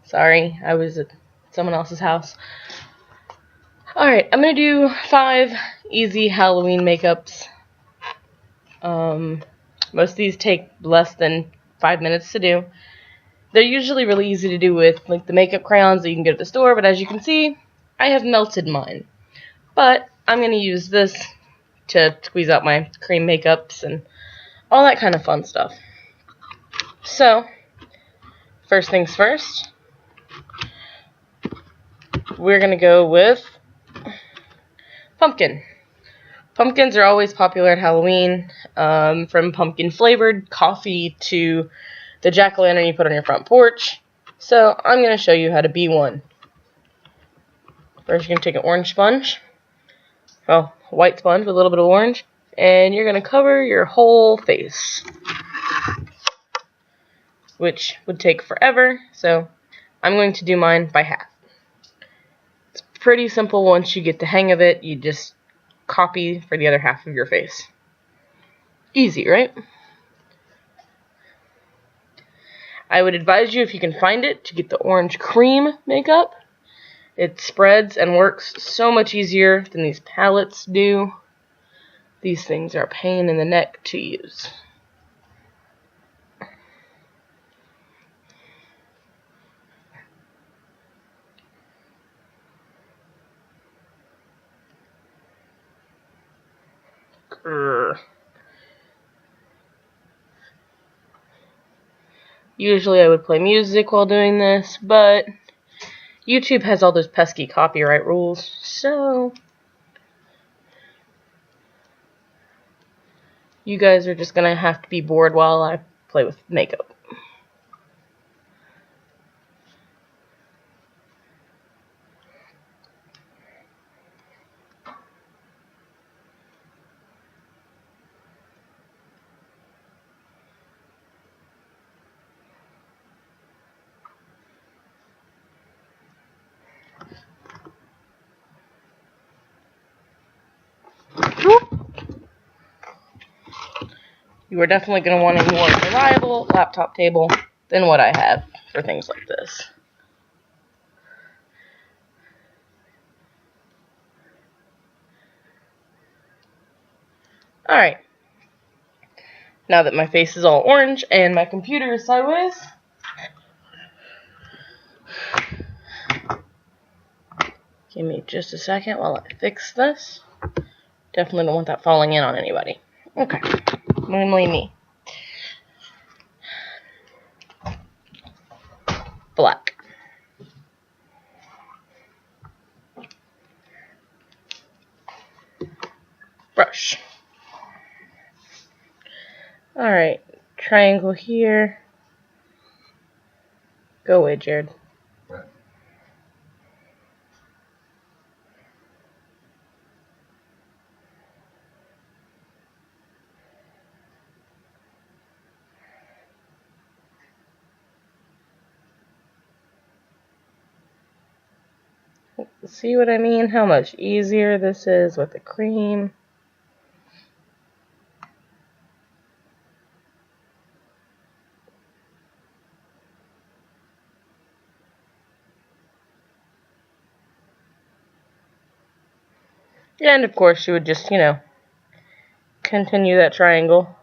Sorry, I was at someone else's house. Alright, I'm going to do 5 easy Halloween makeups. Most of these take less than 5 minutes to do. They're usually really easy to do with like the makeup crayons that you can get at the store, but as you can see, I have melted mine. But I'm going to use this to squeeze out my cream makeups and all that kind of fun stuff. So, first things first, we're going to go with pumpkin. Pumpkins are always popular at Halloween, from pumpkin-flavored coffee to the jack-o'-lantern you put on your front porch. So, I'm going to show you how to be one. First, you're going to take an orange sponge, well, a white sponge with a little bit of orange, and you're going to cover your whole face, which would take forever, so I'm going to do mine by half. It's pretty simple once you get the hang of it. You just copy for the other half of your face. Easy, right? I would advise you, if you can find it, to get the orange cream makeup. It spreads and works so much easier than these palettes do. These things are a pain in the neck to use. Usually I would play music while doing this, but YouTube has all those pesky copyright rules, so you guys are just gonna have to be bored while I play with makeup. You are definitely going to want a more reliable laptop table than what I have for things like this. Alright. Now that my face is all orange and my computer is sideways, give me just a second while I fix this. Definitely don't want that falling in on anybody. Okay. Mainly me. Black. Brush. Alright. Triangle here. Go away, Jared. See what I mean? How much easier this is with the cream. And of course you would just, continue that triangle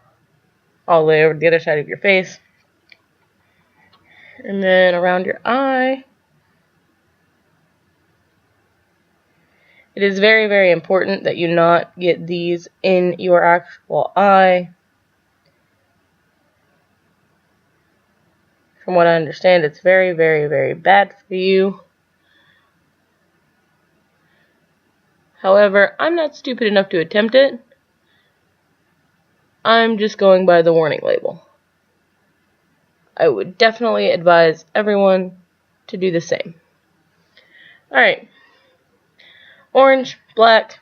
all the way over to the other side of your face. And then around your eye. It is very, very important that you not get these in your actual eye. From what I understand, it's very, very, very bad for you. However, I'm not stupid enough to attempt it. I'm just going by the warning label. I would definitely advise everyone to do the same. Alright. Orange, black.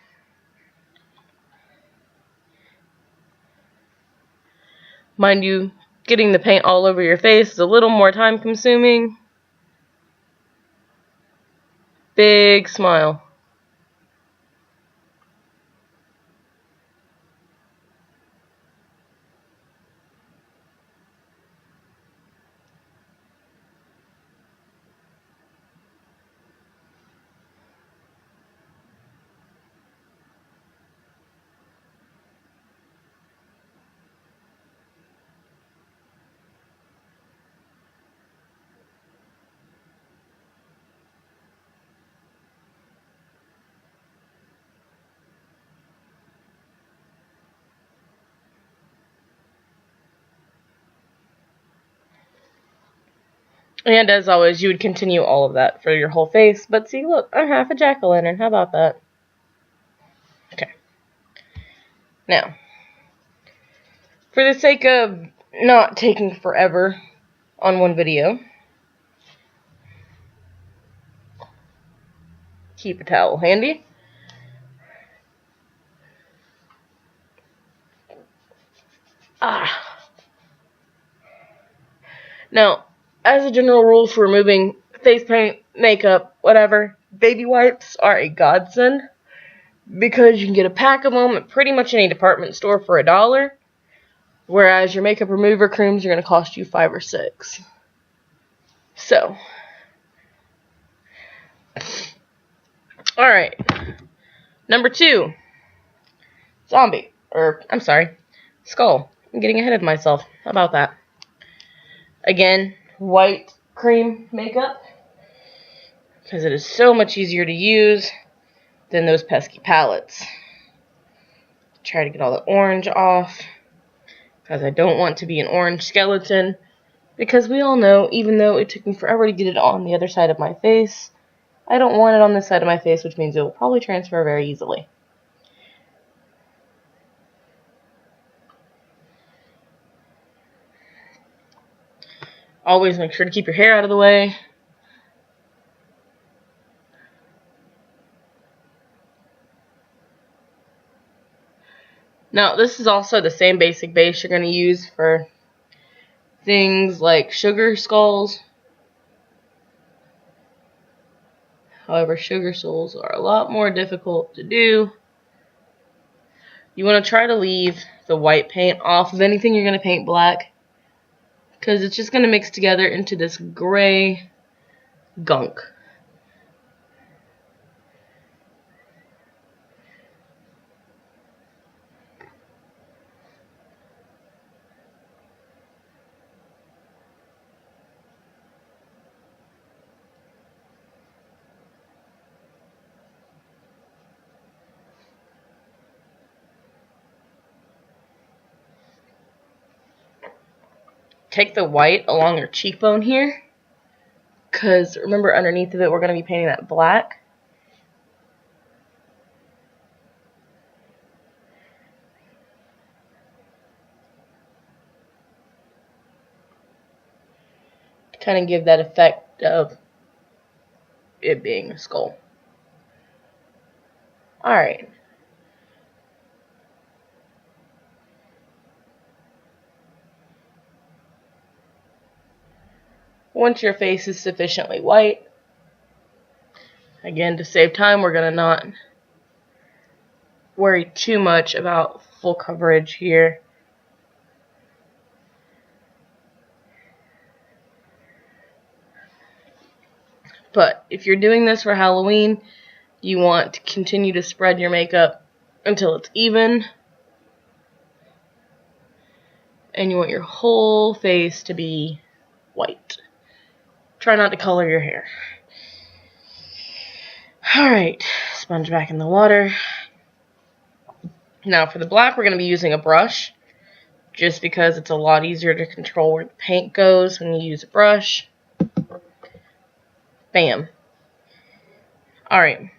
Mind you, getting the paint all over your face is a little more time consuming. Big smile. And as always, you would continue all of that for your whole face. But see, look, I'm half a jack-o'-lantern. How about that? Okay. Now, for the sake of not taking forever on one video, keep a towel handy. Now, as a general rule for removing face paint, makeup, whatever, baby wipes are a godsend because you can get a pack of them at pretty much any department store for $1, whereas your makeup remover creams are going to cost you $5 or $6. So, alright, number 2, zombie, I'm sorry, skull. I'm getting ahead of myself. How about that? Again, white cream makeup, because it is so much easier to use than those pesky palettes. Try to get all the orange off, because I don't want to be an orange skeleton, because we all know, even though it took me forever to get it on the other side of my face, I don't want it on this side of my face, which means it will probably transfer very easily. Always make sure to keep your hair out of the way. Now, this is also the same basic base you're going to use for things like sugar skulls. However, sugar skulls are a lot more difficult to do. You want to try to leave the white paint off of anything you're going to paint black, because it's just going to mix together into this gray gunk. Take the white along your cheekbone here, because remember, underneath of it we're going to be painting that black. To kind of give that effect of it being a skull. Alright. Once your face is sufficiently white, again, to save time, we're going to not worry too much about full coverage here. But if you're doing this for Halloween, you want to continue to spread your makeup until it's even. And you want your whole face to be white. Try not to color your hair. Alright, sponge back in the water. Now for the black, we're going to be using a brush, just because it's a lot easier to control where the paint goes when you use a brush. Bam. Alright,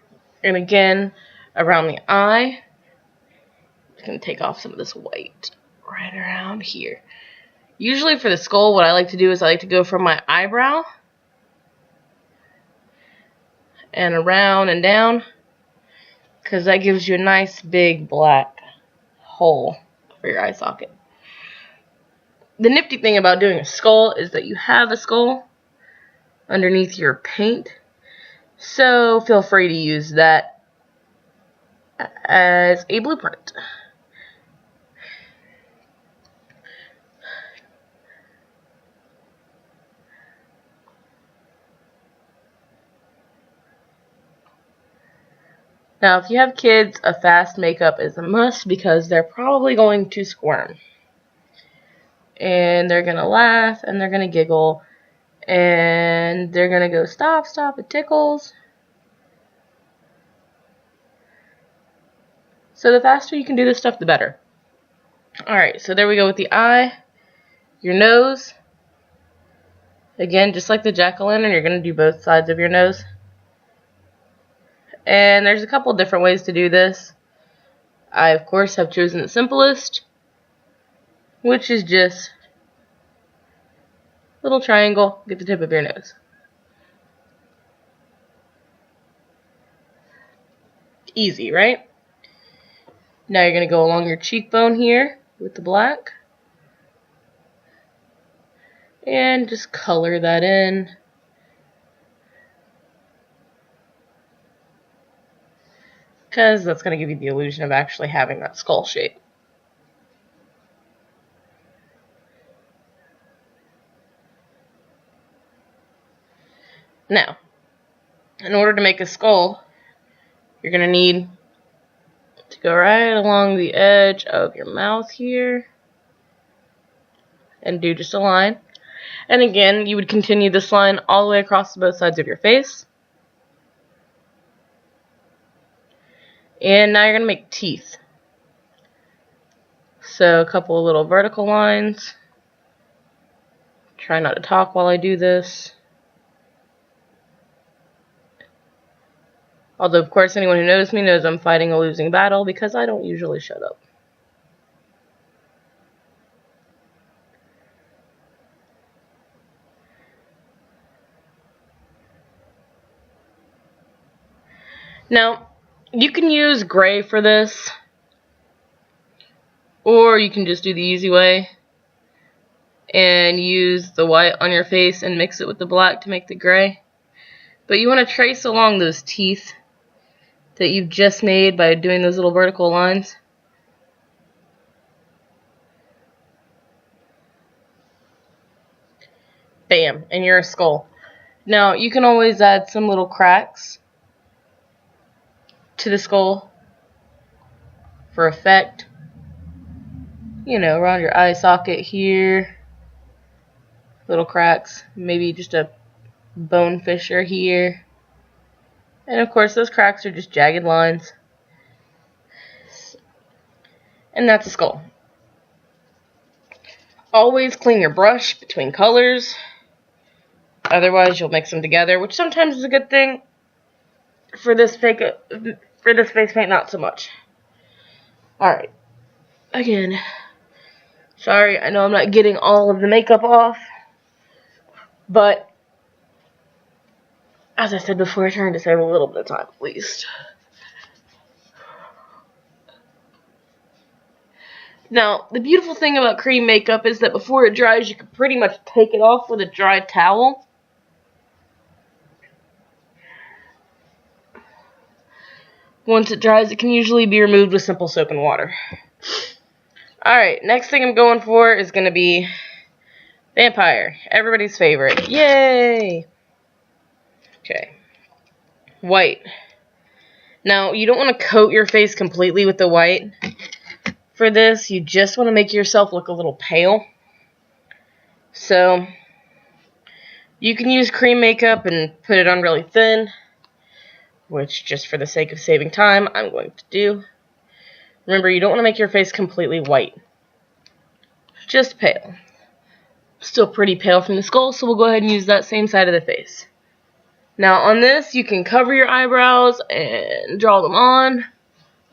and again, around the eye, I'm just going to take off some of this white right around here. Usually for the skull, what I like to do is I like to go from my eyebrow and around and down, because that gives you a nice big black hole for your eye socket. The nifty thing about doing a skull is that you have a skull underneath your paint, so feel free to use that as a blueprint. Now, if you have kids, a fast makeup is a must, because they're probably going to squirm. And they're going to laugh, and they're going to giggle, and they're going to go, stop, stop, it tickles. So the faster you can do this stuff, the better. Alright, so there we go with the eye, your nose. Again, just like the jack-o'-lantern, you're going to do both sides of your nose. And there's a couple different ways to do this. I, of course, have chosen the simplest, which is just a little triangle, get the tip of your nose. Easy, right? Now you're going to go along your cheekbone here with the black. And just color that in. Because that's going to give you the illusion of actually having that skull shape. Now, in order to make a skull, you're going to need to go right along the edge of your mouth here and do just a line. And again, you would continue this line all the way across both sides of your face. And now you're going to make teeth. So a couple of little vertical lines. Try not to talk while I do this. Although, of course, anyone who knows me knows I'm fighting a losing battle because I don't usually shut up. Now, you can use gray for this, or you can just do the easy way and use the white on your face and mix it with the black to make the gray. But you want to trace along those teeth that you've just made by doing those little vertical lines. Bam, and you're a skull. Now, you can always add some little cracks to the skull for effect. You know, around your eye socket here. Little cracks. Maybe just a bone fissure here. And of course, those cracks are just jagged lines. And that's a skull. Always clean your brush between colors. Otherwise, you'll mix them together, which sometimes is a good thing. For this face paint, not so much. Alright. Again, sorry, I know I'm not getting all of the makeup off. But, as I said before, trying to save a little bit of time at least. Now, the beautiful thing about cream makeup is that before it dries, you can pretty much take it off with a dry towel. Once it dries, it can usually be removed with simple soap and water. Alright, next thing I'm going for is going to be vampire. Everybody's favorite. Yay! Okay. White. Now, you don't want to coat your face completely with the white. For this, you just want to make yourself look a little pale. So, you can use cream makeup and put it on really thin, which, just for the sake of saving time, I'm going to do. Remember, you don't want to make your face completely white. Just pale. Still pretty pale from the skull, so we'll go ahead and use that same side of the face. Now, on this, you can cover your eyebrows and draw them on.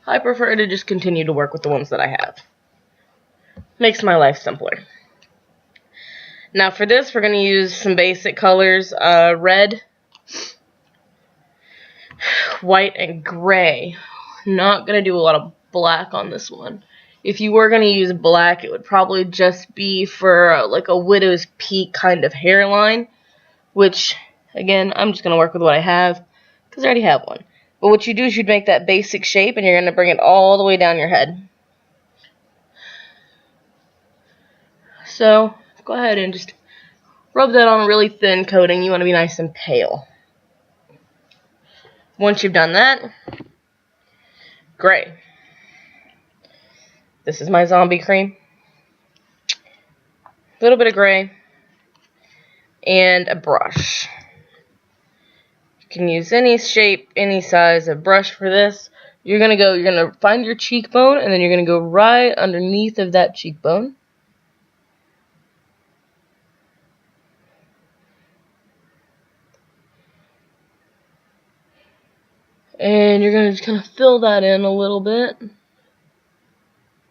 I prefer to just continue to work with the ones that I have. Makes my life simpler. Now, for this, we're going to use some basic colors. Red, white, and gray. Not going to do a lot of black on this one. If you were going to use black, it would probably just be for like a widow's peak kind of hairline, which, again, I'm just going to work with what I have because I already have one. But what you do is you'd make that basic shape and you're going to bring it all the way down your head. So, go ahead and just rub that on a really thin coating. You want to be nice and pale. Once you've done that, gray. This is my zombie cream. A little bit of gray. And a brush. You can use any shape, any size of brush for this. You're going to find your cheekbone, and then you're going to go right underneath of that cheekbone. And you're going to just kind of fill that in a little bit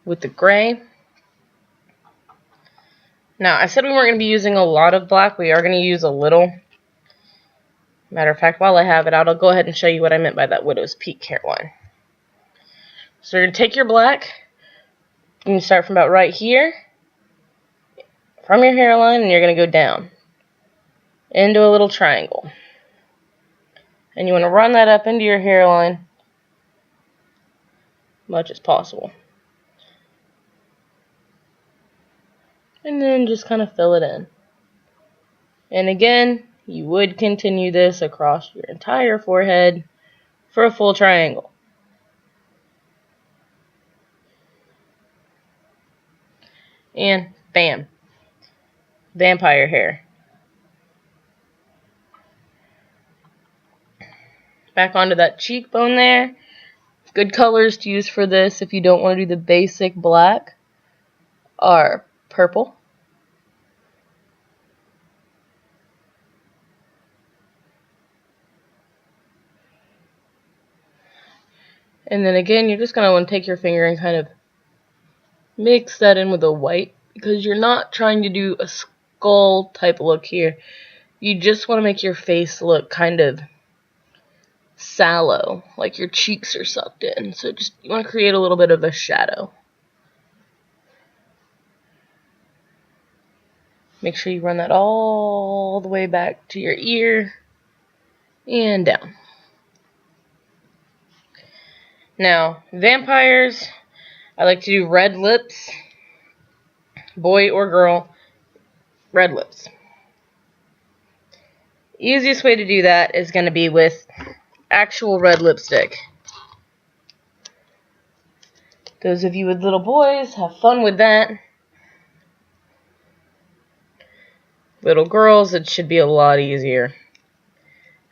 with the gray. Now, I said we weren't going to be using a lot of black. We are going to use a little. Matter of fact, while I have it out, I'll go ahead and show you what I meant by that widow's peak hairline. So you're going to take your black. You can start from about right here, from your hairline, and you're going to go down into a little triangle. And you want to run that up into your hairline as much as possible. And then just kind of fill it in. And again, you would continue this across your entire forehead for a full triangle. And bam, vampire hair. Back onto that cheekbone there. Good colors to use for this if you don't want to do the basic black are purple, and then again you're just going to want to take your finger and kind of mix that in with the white, because you're not trying to do a skull type look here. You just want to make your face look kind of sallow, like your cheeks are sucked in. So just you want to create a little bit of a shadow. Make sure you run that all the way back to your ear and down. Now, vampires, I like to do red lips. Boy or girl, red lips. Easiest way to do that is going to be with actual red lipstick. Those of you with little boys, have fun with that. Little girls, it should be a lot easier.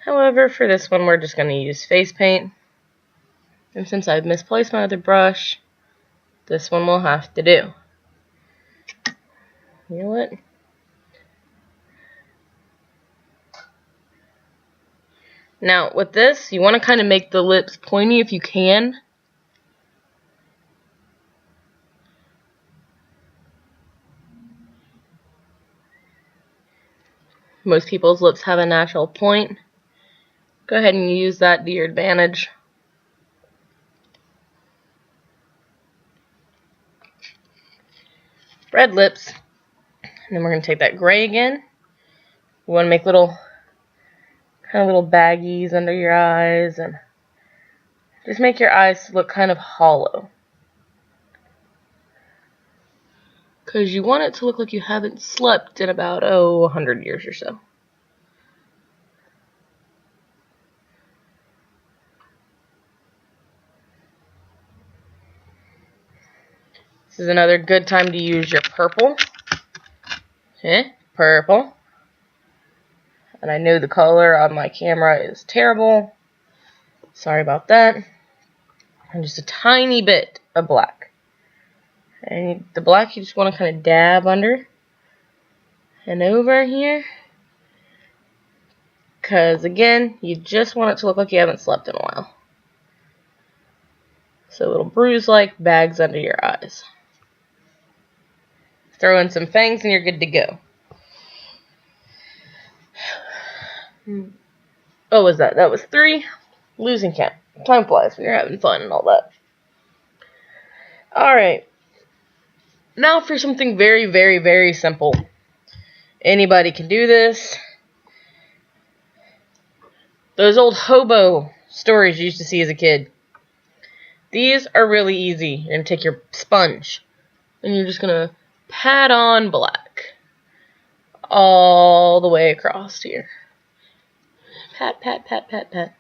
However, for this one, we're just going to use face paint. And since I've misplaced my other brush, this one will have to do. You know what? Now, with this, you want to kind of make the lips pointy if you can. Most people's lips have a natural point. Go ahead and use that to your advantage. Red lips. And then we're going to take that gray again. You want to make little baggies under your eyes, and just make your eyes look kind of hollow. Because you want it to look like you haven't slept in about, 100 years or so. This is another good time to use your purple. Purple. And I know the color on my camera is terrible. Sorry about that. And just a tiny bit of black. And the black you just want to kind of dab under and over here. Because again, you just want it to look like you haven't slept in a while. So little bruise-like bags under your eyes. Throw in some fangs and you're good to go. Oh, was that? That was 3. Losing count. Time flies. We were having fun and all that. Alright. Now for something very, very, very simple. Anybody can do this. Those old hobo stories you used to see as a kid. These are really easy. You're going to take your sponge and you're just going to pat on black all the way across here. Pat, pat, pat, pat, pat.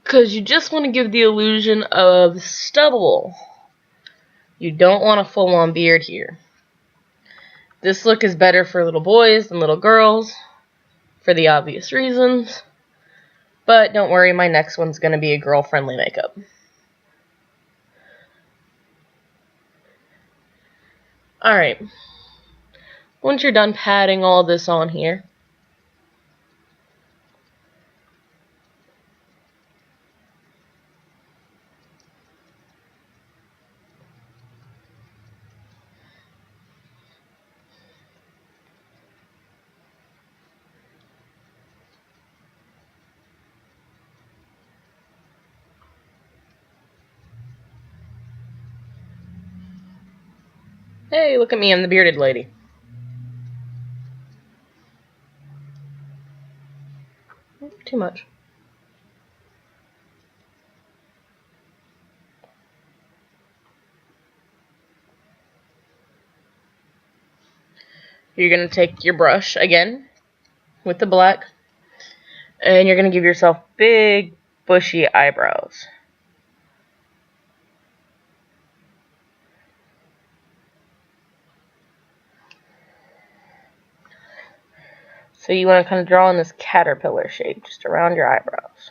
Because you just want to give the illusion of stubble. You don't want a full-on beard here. This look is better for little boys than little girls, for the obvious reasons. But don't worry, my next one's going to be a girl-friendly makeup. Alright. Once you're done patting all this on here, Hey, look at me, I'm the bearded lady. Too much. You're going to take your brush again with the black, and you're going to give yourself big, bushy eyebrows. So you want to kind of draw in this caterpillar shape just around your eyebrows.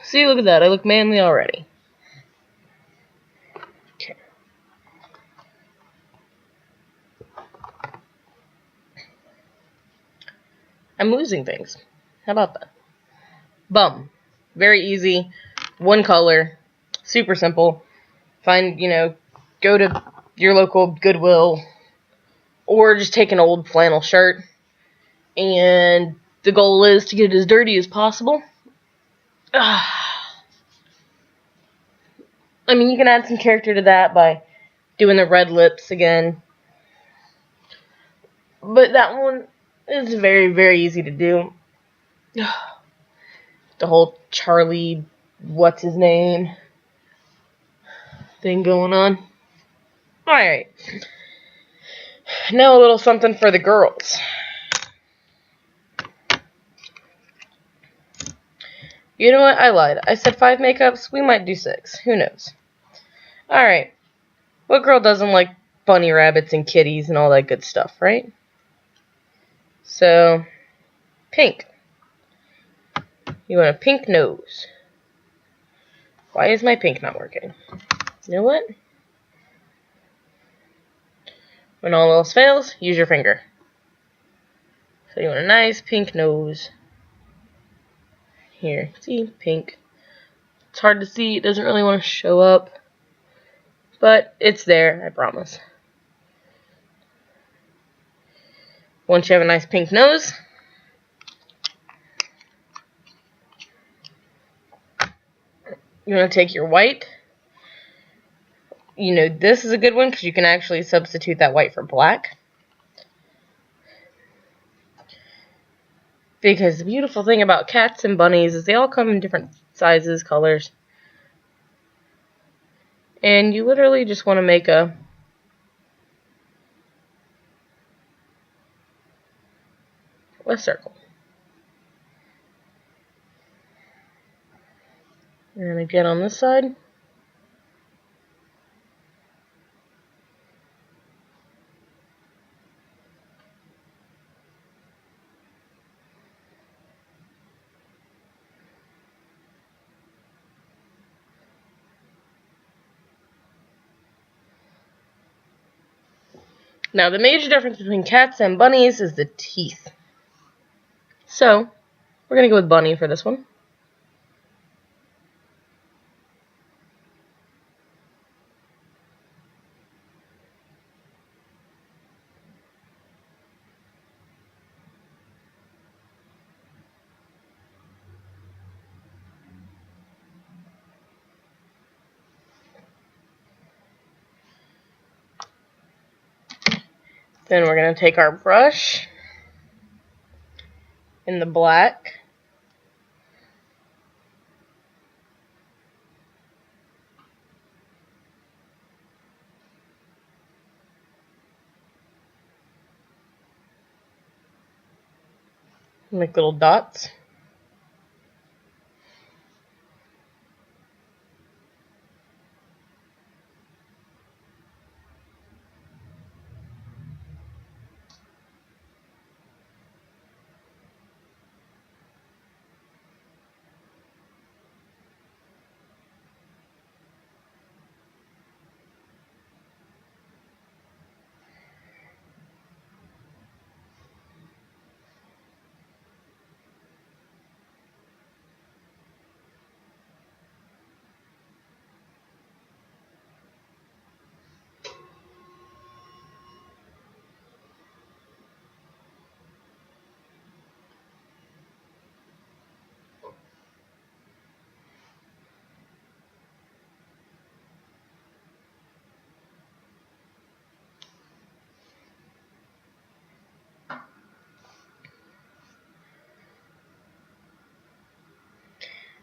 See, look at that. I look manly already. Okay. I'm losing things. How about that? Bum. Very easy. One color. Super simple. Find, go to your local Goodwill, or just take an old flannel shirt, and the goal is to get it as dirty as possible. I mean, you can add some character to that by doing the red lips again, but that one is very, very easy to do. The whole Charlie, what's his name thing going on. Alright. Now a little something for the girls. You know what? I lied. I said 5 makeups. We might do 6. Who knows? Alright. What girl doesn't like bunny rabbits and kitties and all that good stuff, right? So, pink. You want a pink nose. Why is my pink not working? You know what? When all else fails, use your finger. So you want a nice pink nose. Here, see, pink. It's hard to see, it doesn't really want to show up. But it's there, I promise. Once you have a nice pink nose, you want to take your white. This is a good one because you can actually substitute that white for black. Because the beautiful thing about cats and bunnies is they all come in different sizes, colors. And you literally just want to make a circle. And again on this side. Now, the major difference between cats and bunnies is the teeth. So, we're going to go with bunny for this one. Then we're going to take our brush in the black. Make little dots.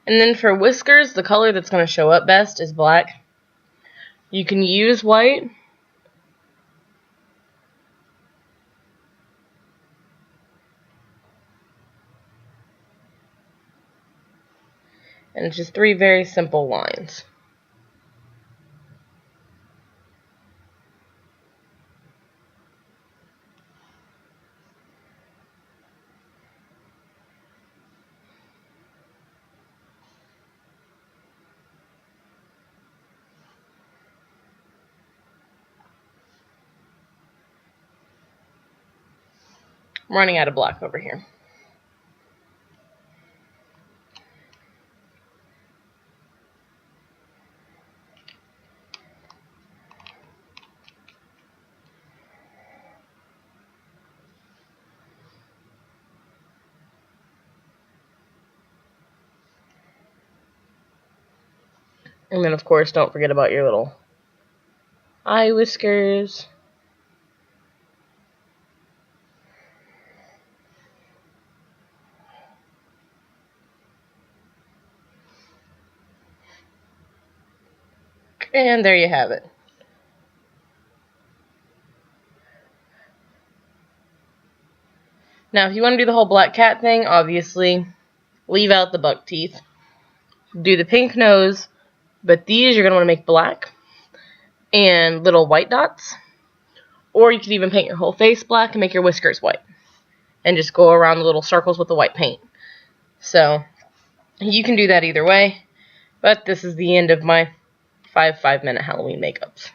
And then for whiskers, the color that's going to show up best is black. You can use white. And it's just 3 very simple lines. I'm running out of black over here. And then, of course, don't forget about your little eye whiskers. And there you have it. Now, if you want to do the whole black cat thing, obviously, leave out the buck teeth. Do the pink nose, but these you're going to want to make black and little white dots. Or you could even paint your whole face black and make your whiskers white. And just go around the little circles with the white paint. So, you can do that either way. But this is the end of my 5 5-minute Halloween makeups.